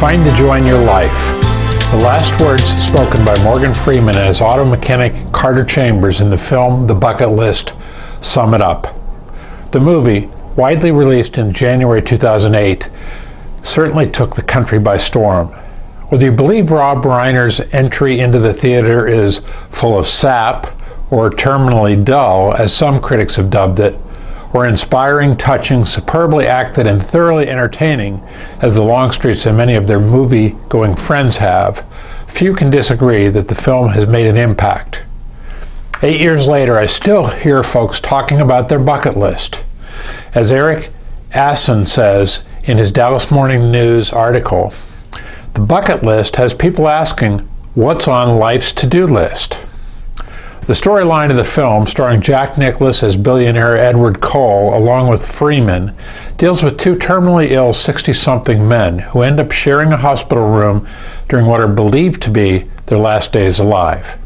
Find the joy in your life. The last words spoken by Morgan Freeman as auto mechanic Carter Chambers in the film The Bucket List sum it up. The movie, widely released in January 2008, certainly took the country by storm. Whether you believe Rob Reiner's entry into the theater is full of sap, or terminally dull, as some critics have dubbed it, or inspiring, touching, superbly acted, and thoroughly entertaining, as the Longstreets and many of their movie-going friends have, few can disagree that the film has made an impact. 8 years later, I still hear folks talking about their bucket list. As Eric Asson says in his Dallas Morning News article, the bucket list has people asking, what's on life's to-do list? The storyline of the film, starring Jack Nicklaus as billionaire Edward Cole, along with Freeman, deals with two terminally ill 60-something men who end up sharing a hospital room during what are believed to be their last days alive.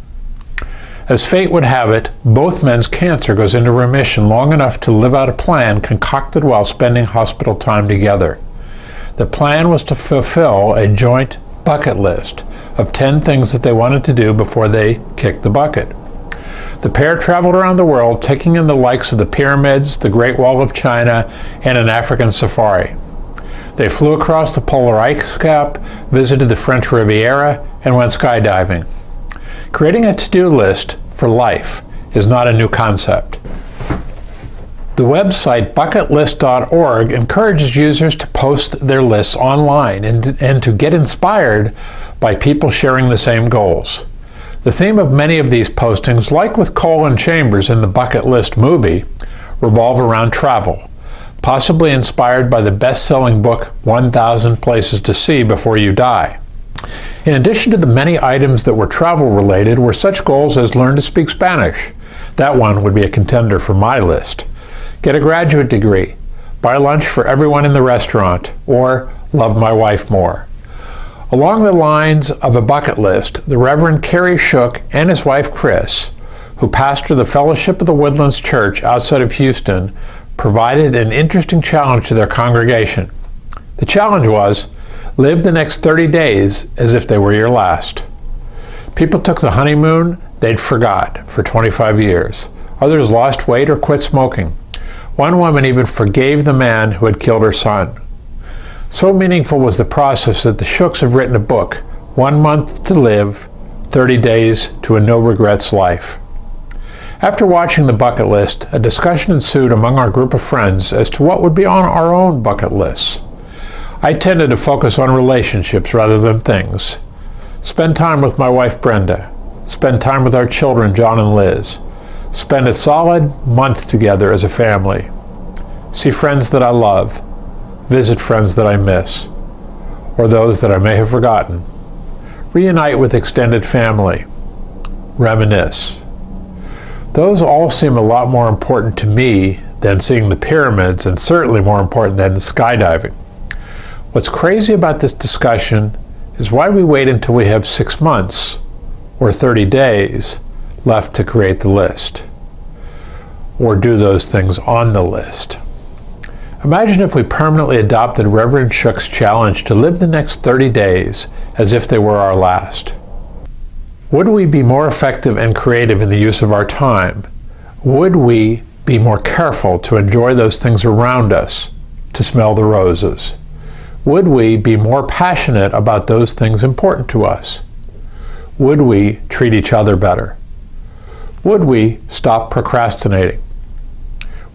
As fate would have it, both men's cancer goes into remission long enough to live out a plan concocted while spending hospital time together. The plan was to fulfill a joint bucket list of 10 things that they wanted to do before they kicked the bucket. The pair traveled around the world, taking in the likes of the pyramids, the Great Wall of China, and an African safari. They flew across the polar ice cap, visited the French Riviera, and went skydiving. Creating a to-do list for life is not a new concept. The website bucketlist.org encourages users to post their lists online and to get inspired by people sharing the same goals. The theme of many of these postings, like with Cole and Chambers in the Bucket List movie, revolve around travel, possibly inspired by the best-selling book 1,000 Places to See Before You Die. In addition to the many items that were travel-related were such goals as learn to speak Spanish. That one would be a contender for my list. Get a graduate degree, buy lunch for everyone in the restaurant, or love my wife more. Along the lines of a bucket list, the Reverend Kerry Shook and his wife Chris, who pastor the Fellowship of the Woodlands Church outside of Houston, provided an interesting challenge to their congregation. The challenge was, live the next 30 days as if they were your last. People took the honeymoon they'd forgot for 25 years. Others lost weight or quit smoking. One woman even forgave the man who had killed her son. So meaningful was the process that the Shooks have written a book, 1 month to live, 30 days to a no-regrets life. After watching the bucket list, a discussion ensued among our group of friends as to what would be on our own bucket lists. I tended to focus on relationships rather than things. Spend time with my wife Brenda. Spend time with our children John and Liz. Spend a solid month together as a family. See friends that I love. Visit friends that I miss, or those that I may have forgotten. Reunite with extended family. Reminisce. Those all seem a lot more important to me than seeing the pyramids, and certainly more important than skydiving. What's crazy about this discussion is why we wait until we have 6 months or 30 days left to create the list, or do those things on the list. Imagine if we permanently adopted Reverend Shook's challenge to live the next 30 days as if they were our last. Would we be more effective and creative in the use of our time? Would we be more careful to enjoy those things around us, to smell the roses? Would we be more passionate about those things important to us? Would we treat each other better? Would we stop procrastinating?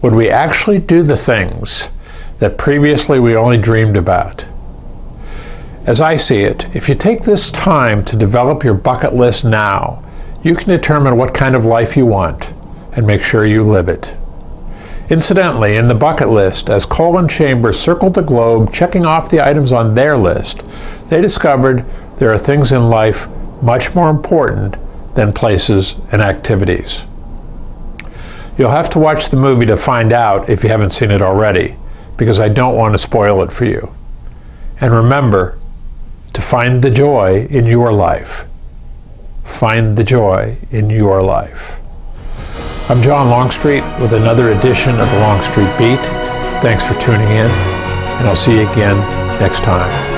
Would we actually do the things that previously we only dreamed about? As I see it, if you take this time to develop your bucket list now, you can determine what kind of life you want and make sure you live it. Incidentally, in the bucket list, as Cole and Chambers circled the globe checking off the items on their list, they discovered there are things in life much more important than places and activities. You'll have to watch the movie to find out if you haven't seen it already, because I don't want to spoil it for you. And remember to find the joy in your life. Find the joy in your life. I'm John Longstreet with another edition of the Longstreet Beat. Thanks for tuning in, and I'll see you again next time.